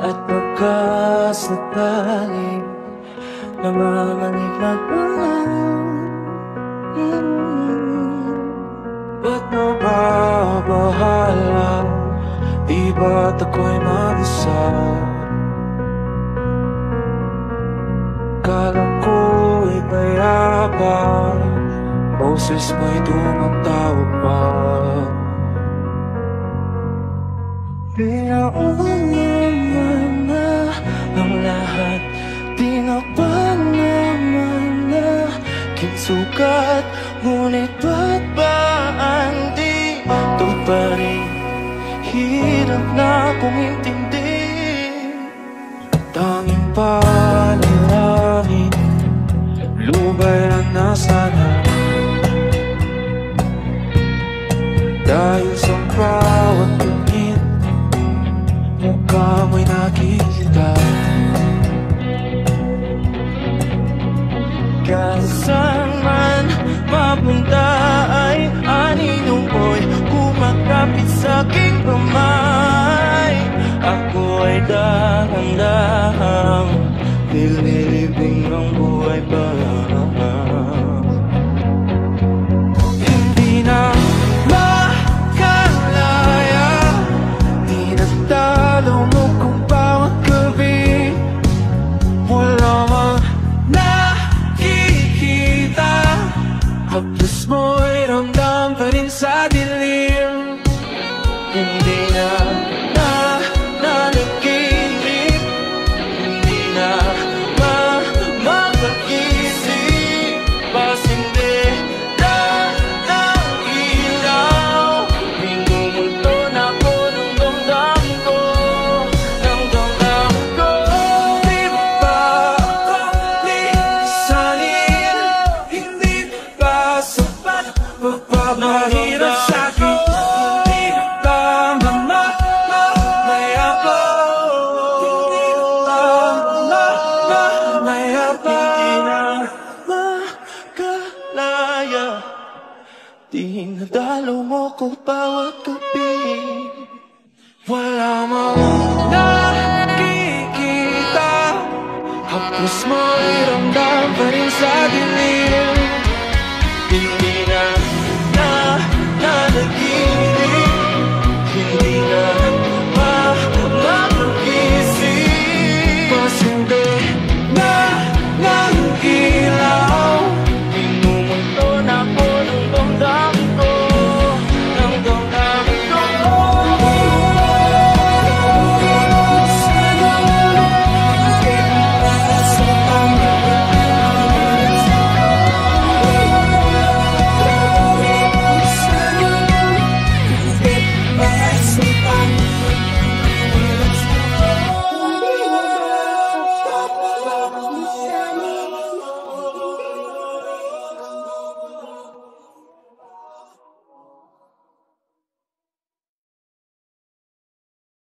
at pagkas na tali na mamalik na ba't nababahala? Di ba't ako'y mag-isa? Kala ko'y payapa, boses mo'y tumatawag pa. Pinauman na ang lahat, tinakpan naman na kinsukat. Ngunit ba't ba hindi ito pa rin? Hirap na kong intindi. Tanging panalangin, lubayan na sana. Dahil sa bawat tingin, mukha mo'y nakikita. Saan man mapunta ay anino mo'y kumakapit sa'king kamay. Ako ay dahan-dahang nililibing ng buhay pa. Hindi na makalaya, tinatalo mo kung bawat gabi. Wala mang nakikita, haplos mo'y ramdam pa rin sa dilim. Hindi na nanaginip, hindi na mapag-isip. Pasindi na ng ilaw, pinumulto na ko ng damdamin ko, ng damdamin ko. Di ba ako lisanin? Hindi ba sapat magpapahirap sa'kin? Dinadalo mo ko bawat gabi. Wala